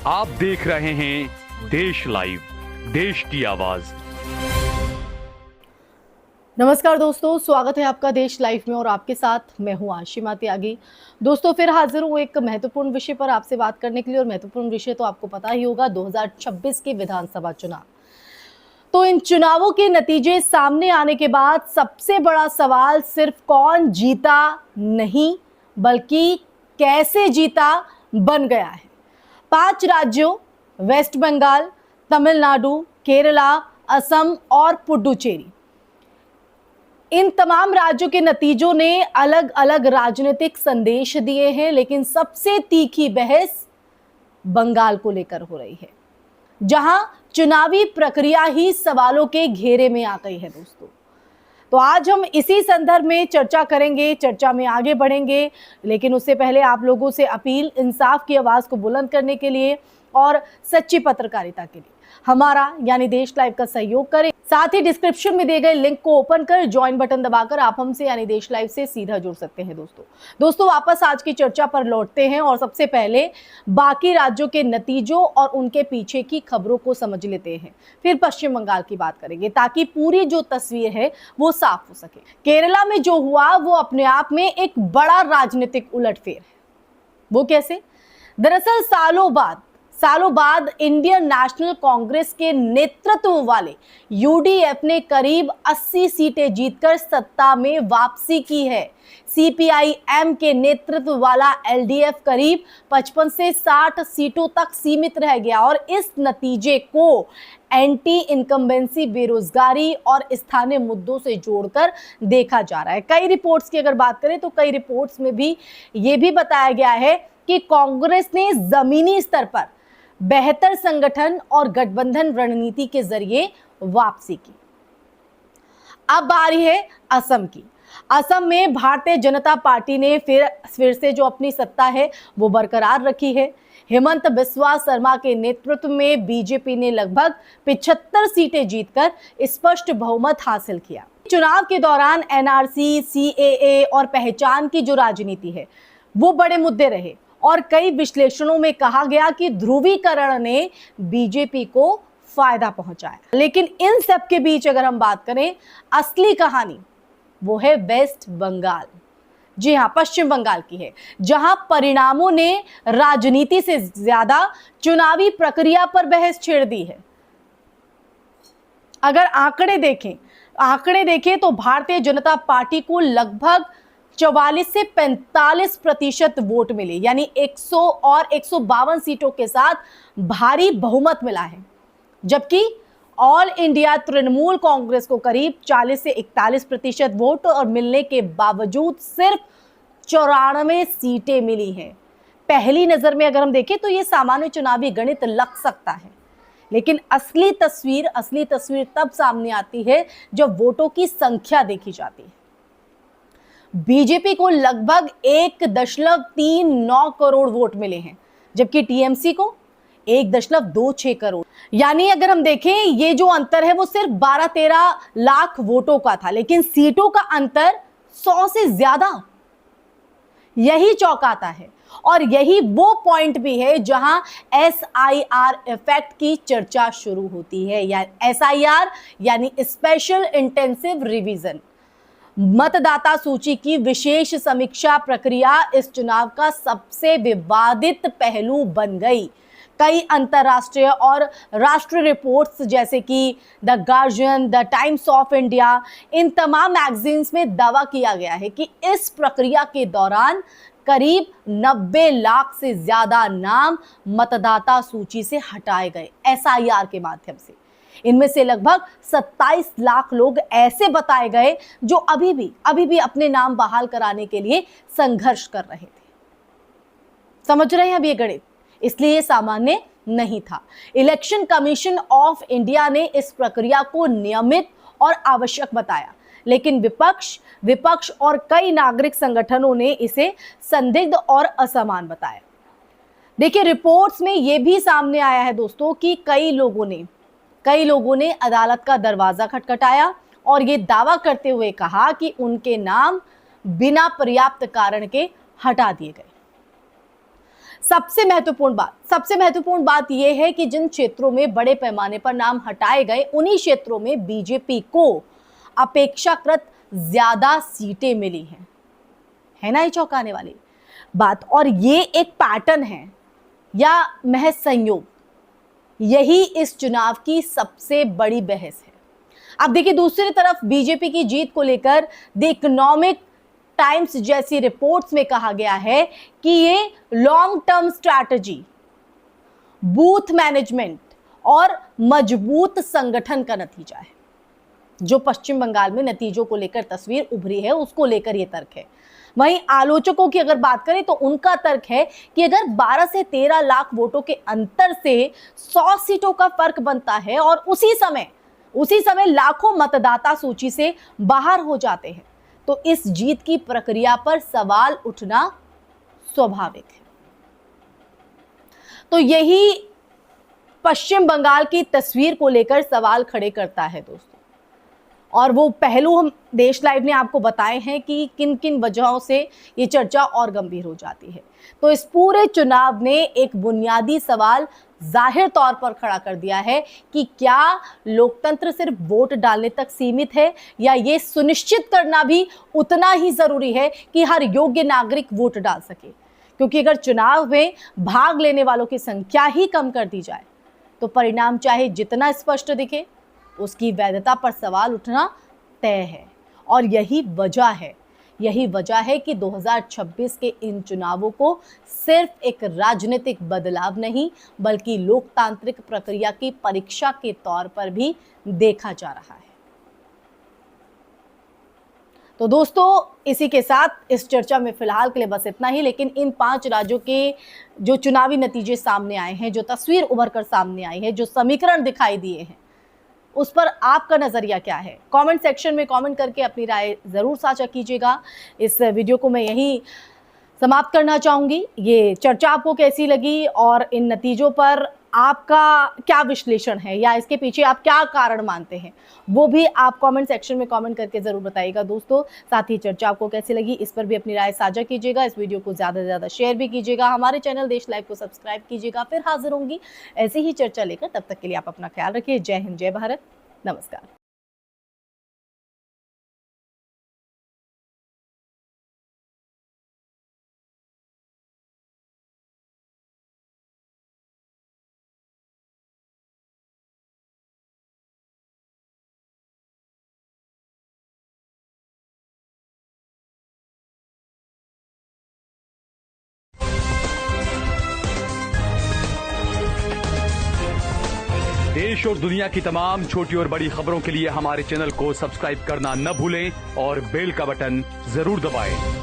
आप देख रहे हैं देश लाइव, देश की आवाज। नमस्कार दोस्तों, स्वागत है आपका देश लाइव में और आपके साथ मैं हूं आशिमा त्यागी। दोस्तों फिर हाजिर हूं एक महत्वपूर्ण विषय पर आपसे बात करने के लिए। और महत्वपूर्ण विषय तो आपको पता ही होगा, 2026 के विधानसभा चुनाव। तो इन चुनावों के नतीजे सामने आने के बाद सबसे बड़ा सवाल सिर्फ कौन जीता नहीं, बल्कि कैसे जीता बन गया है। 5 राज्यों वेस्ट बंगाल, तमिलनाडु, केरला, असम और पुडुचेरी, इन तमाम राज्यों के नतीजों ने अलग अलग राजनीतिक संदेश दिए हैं, लेकिन सबसे तीखी बहस बंगाल को लेकर हो रही है, जहां चुनावी प्रक्रिया ही सवालों के घेरे में आ गई है दोस्तों। तो आज हम इसी संदर्भ में चर्चा करेंगे, चर्चा में आगे बढ़ेंगे। लेकिन उससे पहले आप लोगों से अपील, इंसाफ की आवाज को बुलंद करने के लिए और सच्ची पत्रकारिता के लिए हमारा यानी देश लाइव का सहयोग करें। साथ ही डिस्क्रिप्शन में दिए गए लिंक को ओपन कर ज्वाइन बटन दबाकर आप हमसे यानी देश लाइव से सीधा जुड़ सकते हैं। दोस्तों वापस आज की चर्चा पर लौटते हैं और सबसे पहले बाकी राज्यों के नतीजों और उनके पीछे की खबरों को समझ लेते हैं। फिर पश्चिम बंगाल की बात करेंगे ताकि पूरी जो तस्वीर है वो साफ हो सके। केरला में जो हुआ वो अपने आप में एक बड़ा राजनीतिक उलटफेर है। वो कैसे? दरअसल सालों बाद इंडियन नेशनल कांग्रेस के नेतृत्व वाले यूडीएफ ने करीब 80 सीटें जीतकर सत्ता में वापसी की है। सीपीआई-एम के नेतृत्व वाला एलडीएफ करीब 55 से 60 सीटों तक सीमित रह गया और इस नतीजे को एंटी इनकम्बेंसी, बेरोजगारी और स्थानीय मुद्दों से जोड़कर देखा जा रहा है। कई रिपोर्ट्स की अगर बात करें तो कई रिपोर्ट्स में भी ये भी बताया गया है कि कांग्रेस ने जमीनी स्तर पर बेहतर संगठन और गठबंधन रणनीति के जरिए वापसी की। अब बारी है असम की। असम में भारतीय जनता पार्टी ने फिर से जो अपनी सत्ता है वो बरकरार रखी है। हेमंत बिस्वा शर्मा के नेतृत्व में बीजेपी ने लगभग 75 सीटें जीतकर स्पष्ट बहुमत हासिल किया। चुनाव के दौरान एनआरसी, सीएए और पहचान की जो राजनीति है वो बड़े मुद्दे रहे और कई विश्लेषणों में कहा गया कि ध्रुवीकरण ने बीजेपी को फायदा पहुंचाया। लेकिन इन सब के बीच अगर हम बात करें, असली कहानी वो है वेस्ट बंगाल। जी हां, पश्चिम बंगाल की है, जहां परिणामों ने राजनीति से ज्यादा चुनावी प्रक्रिया पर बहस छेड़ दी है। अगर आंकड़े देखें तो भारतीय जनता पार्टी को लगभग 44 से 45% वोट मिले, यानी 100 और 152 सीटों के साथ भारी बहुमत मिला है। जबकि ऑल इंडिया तृणमूल कांग्रेस को करीब 40 से 41% वोट और मिलने के बावजूद सिर्फ 94 सीटें मिली हैं। पहली नजर में अगर हम देखें तो ये सामान्य चुनावी गणित लग सकता है, लेकिन असली तस्वीर तब सामने आती है जब वोटों की संख्या देखी जाती है। बीजेपी को लगभग 1.39 करोड़ वोट मिले हैं, जबकि टीएमसी को 1.26 करोड़। यानी अगर हम देखें, ये जो अंतर है वो सिर्फ 12-13 लाख वोटों का था, लेकिन सीटों का अंतर 100 से ज्यादा। यही चौंकाता है और यही वो पॉइंट भी है जहां एसआईआर इफेक्ट की चर्चा शुरू होती है। या एसआईआर यानी स्पेशल इंटेंसिव रिवीजन, मतदाता सूची की विशेष समीक्षा प्रक्रिया इस चुनाव का सबसे विवादित पहलू बन गई। कई अंतरराष्ट्रीय और राष्ट्रीय रिपोर्ट्स जैसे कि the Guardian, the Times of India, इन तमाम मैगजीन्स में दावा किया गया है कि इस प्रक्रिया के दौरान करीब 90 लाख से ज्यादा नाम मतदाता सूची से हटाए गए एसआईआर के माध्यम से। इनमें से लगभग 27 लाख लोग ऐसे बताए गए जो अभी भी अपने नाम बहाल कराने के लिए संघर्ष कर रहे थे। समझ रहे हैं अब ये गणित? इसलिए ये सामान्य नहीं था। इलेक्शन कमीशन ऑफ इंडिया ने इस प्रक्रिया को नियमित और आवश्यक बताया, लेकिन विपक्ष और कई नागरिक संगठनों ने इसे संदिग्ध और असमान बताया। देखिए, रिपोर्ट्स में यह भी सामने आया है दोस्तों कि कई लोगों ने अदालत का दरवाजा खटखटाया और ये दावा करते हुए कहा कि उनके नाम बिना पर्याप्त कारण के हटा दिए गए। सबसे महत्वपूर्ण बात यह है कि जिन क्षेत्रों में बड़े पैमाने पर नाम हटाए गए उन्हीं क्षेत्रों में बीजेपी को अपेक्षाकृत ज्यादा सीटें मिली हैं। है ना ये चौंकाने वाली बात। और ये एक पैटर्न है या महज संयोग, यही इस चुनाव की सबसे बड़ी बहस है। अब देखिए दूसरी तरफ बीजेपी की जीत को लेकर द इकोनॉमिक टाइम्स जैसी रिपोर्ट्स में कहा गया है कि ये long term strategy, booth management और मजबूत संगठन का नतीजा है। जो पश्चिम बंगाल में नतीजों को लेकर तस्वीर उभरी है उसको लेकर यह तर्क है। वहीं आलोचकों की अगर बात करें तो उनका तर्क है कि अगर 12 से 13 लाख वोटों के अंतर से 100 सीटों का फर्क बनता है और उसी समय लाखों मतदाता सूची से बाहर हो जाते हैं तो इस जीत की प्रक्रिया पर सवाल उठना स्वाभाविक है। तो यही पश्चिम बंगाल की तस्वीर को लेकर सवाल खड़े करता है दोस्तों। और वो पहलू हम देश लाइव ने आपको बताए हैं कि किन किन वजहों से ये चर्चा और गंभीर हो जाती है। तो इस पूरे चुनाव ने एक बुनियादी सवाल जाहिर तौर पर खड़ा कर दिया है कि क्या लोकतंत्र सिर्फ वोट डालने तक सीमित है या ये सुनिश्चित करना भी उतना ही जरूरी है कि हर योग्य नागरिक वोट डाल सके। क्योंकि अगर चुनाव में भाग लेने वालों की संख्या ही कम कर दी जाए तो परिणाम चाहे जितना स्पष्ट दिखे उसकी वैधता पर सवाल उठना तय है। और यही वजह है कि 2026 के इन चुनावों को सिर्फ एक राजनीतिक बदलाव नहीं बल्कि लोकतांत्रिक प्रक्रिया की परीक्षा के तौर पर भी देखा जा रहा है। तो दोस्तों इसी के साथ इस चर्चा में फिलहाल के लिए बस इतना ही। लेकिन इन 5 राज्यों के जो चुनावी नतीजे सामने आए हैं, जो तस्वीर उभर कर सामने आई है, जो समीकरण दिखाई दिए हैं, उस पर आपका नजरिया क्या है? कमेंट सेक्शन में कमेंट करके अपनी राय जरूर साझा कीजिएगा। इस वीडियो को मैं यहीं समाप्त करना चाहूंगी। ये चर्चा आपको कैसी लगी और इन नतीजों पर आपका क्या विश्लेषण है या इसके पीछे आप क्या कारण मानते हैं, वो भी आप कमेंट सेक्शन में कमेंट करके जरूर बताइएगा दोस्तों। साथ ही चर्चा आपको कैसी लगी इस पर भी अपनी राय साझा कीजिएगा। इस वीडियो को ज़्यादा से ज़्यादा शेयर भी कीजिएगा। हमारे चैनल देश लाइव को सब्सक्राइब कीजिएगा। फिर हाजिर होंगी ऐसी ही चर्चा लेकर। तब तक के लिए आप अपना ख्याल रखिए। जय हिंद, जय भारत, नमस्कार। देश और दुनिया की तमाम छोटी और बड़ी खबरों के लिए हमारे चैनल को सब्सक्राइब करना न भूलें और बेल का बटन जरूर दबाएं।